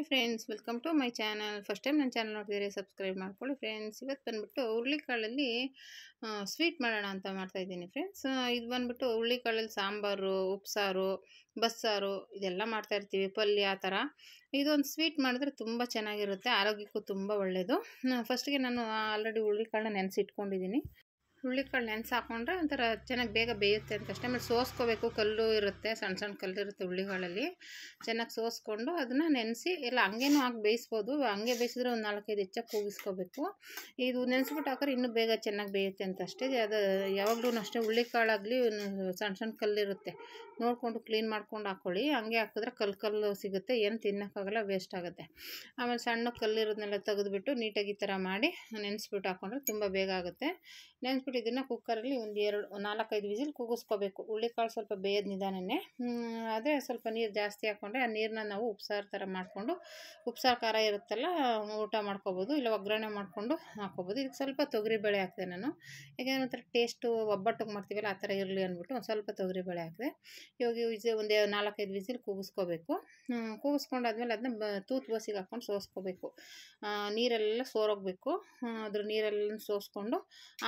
Hi friends, welcome to my channel. First time ನನ್ನ channel ನೋಡ್ತಿದ್ರೆ subscribe ಮಾಡ್ಕೊಳ್ಳಿ friends. ಇವತ್ತು ಬಂದುಬಿಟ್ಟು ಹುರುಳಿಕಾಳಲ್ಲಿ ಸ್ವೀಟ್ ಮಾಡೋಣ ಅಂತ ಮಾಡ್ತಾಯಿದ್ದೀನಿ ಫ್ರೆಂಡ್ಸ್. ಇದು ಬಂದುಬಿಟ್ಟು ಹುರುಳಿಕಾಳಲ್ಲಿ ಸಾಂಬಾರು, ಉಪ್ಸಾರು, ಬಸ್ಸಾರು ಇದೆಲ್ಲ ಮಾಡ್ತಾಯಿರ್ತೀವಿ, ಪಲ್ಯ ಆ ಥರ. ಇದೊಂದು ಸ್ವೀಟ್ ಮಾಡಿದ್ರೆ ತುಂಬ ಚೆನ್ನಾಗಿರುತ್ತೆ, ಆರೋಗ್ಯಕ್ಕೂ ತುಂಬ ಒಳ್ಳೆಯದು. ಫಸ್ಟಿಗೆ ನಾನು ಆಲ್ರೆಡಿ ಹುರುಳಿಕಾಳನ್ನ ನೆನೆಸಿಟ್ಕೊಂಡಿದ್ದೀನಿ. ಹುರುಳಿಕಾಳು ನೆನೆಸಿ ಹಾಕೊಂಡ್ರೆ ಒಂಥರ ಚೆನ್ನಾಗಿ ಬೇಗ ಬೇಯುತ್ತೆ ಅಂತ ಅಷ್ಟೇ. ಆಮೇಲೆ ಸೋಸ್ಕೋಬೇಕು, ಕಲ್ಲು ಇರುತ್ತೆ, ಸಣ್ಣ ಸಣ್ಣ ಕಲ್ಲು ಇರುತ್ತೆ ಹುರುಳಿಕಾಳಲ್ಲಿ. ಚೆನ್ನಾಗಿ ಸೋಸ್ಕೊಂಡು ಅದನ್ನು ನೆನೆಸಿ ಎಲ್ಲ ಹಂಗೇನೂ ಹಾಕಿ ಬೇಯಿಸ್ಬೋದು. ಹಂಗೆ ಬೇಯಿಸಿದ್ರೆ ಒಂದು 4-5 ಹೆಚ್ಚಾಗಿ ಕೂಗಿಸ್ಕೋಬೇಕು. ಇದು ನೆನೆಸ್ಬಿಟ್ಟು ಹಾಕಿದ್ರೆ ಇನ್ನೂ ಬೇಗ ಚೆನ್ನಾಗಿ ಬೇಯುತ್ತೆ ಅಂತ ಅಷ್ಟೇ. ಅದು ಯಾವಾಗಲೂ ಅಷ್ಟೇ, ಹುರುಳಿಕಾಳಾಗಲಿ ಸಣ್ಣ ಸಣ್ಣ ಕಲ್ಲಿರುತ್ತೆ, ನೋಡಿಕೊಂಡು ಕ್ಲೀನ್ ಮಾಡ್ಕೊಂಡು ಹಾಕ್ಕೊಳ್ಳಿ. ಹಂಗೆ ಹಾಕಿದ್ರೆ ಕಲ್ಲು ಸಿಗುತ್ತೆ, ಏನು ತಿನ್ನೋಕ್ಕಾಗಲ್ಲ, ವೇಸ್ಟ್ ಆಗುತ್ತೆ. ಆಮೇಲೆ ಸಣ್ಣ ಕಲ್ಲಿರೋದನ್ನೆಲ್ಲ ತೆಗೆದುಬಿಟ್ಟು ನೀಟಾಗಿ ಈ ಥರ ಮಾಡಿ ನೆನೆಸ್ಬಿಟ್ಟು ಹಾಕ್ಕೊಂಡ್ರೆ ತುಂಬ ಬೇಗ ಆಗುತ್ತೆ. ನೆನೆಸ್ಬಿಟ್ಟು ಇದನ್ನು ಕುಕ್ಕರಲ್ಲಿ ಒಂದು 4-5 ವಿಸಿಲ್ ಕೂಗಿಸ್ಕೋಬೇಕು. ಹುರುಳಿಕಾಳು ಸ್ವಲ್ಪ ಬೇಯೋದು ನಿಧಾನನೇ. ಅದೇ ಸ್ವಲ್ಪ ನೀರು ಜಾಸ್ತಿ ಹಾಕ್ಕೊಂಡ್ರೆ ಆ ನೀರನ್ನ ನಾವು ಉಪ್ಸಾರು ಥರ ಮಾಡಿಕೊಂಡು, ಉಪ್ಸಾರು ಖಾರ ಇರುತ್ತಲ್ಲ, ಊಟ ಮಾಡ್ಕೊಬೋದು, ಇಲ್ಲ ಒಗ್ಗರಣೆ ಮಾಡಿಕೊಂಡು ಹಾಕ್ಕೊಬೋದು. ಇದಕ್ಕೆ ಸ್ವಲ್ಪ ತೊಗರಿಬೇಳೆ ಹಾಕಿದೆ ನಾನು, ಯಾಕೆಂದರೆ ಒಂಥರ ಟೇಸ್ಟು ಒಬ್ಬಟ್ಟಿಗೆ ಮಾಡ್ತೀವಲ್ಲ ಆ ಥರ ಇರಲಿ ಅಂದ್ಬಿಟ್ಟು ಒಂದು ಸ್ವಲ್ಪ ತೊಗರಿಬೇಳೆ ಹಾಕಿದೆ. ಇವಾಗ ಒಂದು 4-5 ವಿಸಿಲ್ ಕೂಗಿಸ್ಕೋಬೇಕು. ಕೂಗಿಸ್ಕೊಂಡಾದ್ಮೇಲೆ ಅದನ್ನ ತೂತು ಬಸಿಗೆ ಹಾಕ್ಕೊಂಡು ಸೋಸ್ಕೋಬೇಕು. ನೀರೆಲ್ಲ ಸೋರೋಗಬೇಕು. ಅದ್ರ ನೀರೆಲ್ಲ ಸೋಸ್ಕೊಂಡು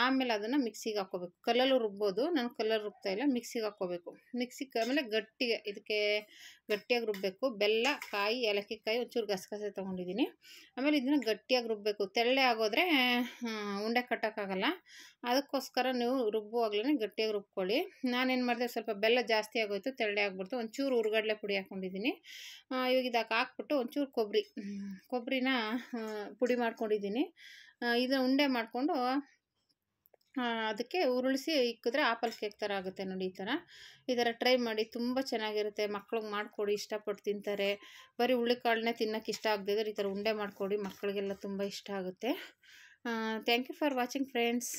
ಆಮೇಲೆ ಅದನ್ನು ಮಿಕ್ಸಿಗೆ ಹಾಕ್ಕೋಬೇಕು. ಕಲ್ಲಲ್ಲೂ ರುಬ್ಬೋದು, ನಾನು ಕಲ್ಲಲ್ಲಿ ರುಬ್ತಾಯಿಲ್ಲ, ಮಿಕ್ಸಿಗೆ ಹಾಕ್ಕೋಬೇಕು. ಮಿಕ್ಸಿಗೆ ಆಮೇಲೆ ಗಟ್ಟಿಗೆ ಇದಕ್ಕೆ ಗಟ್ಟಿಯಾಗಿ ರುಬ್ಬಬೇಕು. ಬೆಲ್ಲ, ಕಾಯಿ, ಏಲಕ್ಕಿ ಕಾಯಿ, ಒಂಚೂರು ಗಸಗಸೆ ತೊಗೊಂಡಿದ್ದೀನಿ. ಆಮೇಲೆ ಇದನ್ನು ಗಟ್ಟಿಯಾಗಿ ರುಬ್ಬಬೇಕು. ತೆಳ್ಳೆ ಆಗೋದ್ರೆ ಉಂಡೆ ಕಟ್ಟೋಕ್ಕಾಗಲ್ಲ. ಅದಕ್ಕೋಸ್ಕರ ನೀವು ರುಬ್ಬುವಾಗಲೇ ಗಟ್ಟಿಯಾಗಿ ರುಬ್ಕೊಳ್ಳಿ. ನಾನೇನು ಮಾಡಿದೆ, ಸ್ವಲ್ಪ ಬೆಲ್ಲ ಜಾಸ್ತಿ ಆಗೋಯ್ತು, ತೆಳ್ಳೆ ಆಗ್ಬಿಡ್ತು. ಒಂಚೂರು ಹುರ್ಗಡ್ಲೆ ಪುಡಿ ಹಾಕ್ಕೊಂಡಿದ್ದೀನಿ. ಇವಾಗ ಇದಕ್ಕೆ ಹಾಕ್ಬಿಟ್ಟು ಒಂಚೂರು ಕೊಬ್ಬರಿನ ಪುಡಿ ಮಾಡ್ಕೊಂಡಿದ್ದೀನಿ. ಇದನ್ನು ಉಂಡೆ ಮಾಡಿಕೊಂಡು ಅದಕ್ಕೆ ಉರುಳಿಸಿ ಇಕ್ಕಿದ್ರೆ ಆಪಲ್ ಕೇಕ್ ಥರ ಆಗುತ್ತೆ ನೋಡಿ. ಈ ಥರ ಟ್ರೈ ಮಾಡಿ, ತುಂಬ ಚೆನ್ನಾಗಿರುತ್ತೆ. ಮಕ್ಳಿಗೆ ಮಾಡಿಕೊಡಿ, ಇಷ್ಟಪಟ್ಟು ತಿಂತಾರೆ. ಬರೀ ಹುರುಳಿಕಾಳನ್ನೇ ತಿನ್ನೋಕ್ಕೆ ಇಷ್ಟ ಆಗದಿದ್ರೆ ಈ ಥರ ಉಂಡೆ ಮಾಡಿಕೊಡಿ, ಮಕ್ಕಳಿಗೆಲ್ಲ ತುಂಬ ಇಷ್ಟ ಆಗುತ್ತೆ. Thank you for watching friends.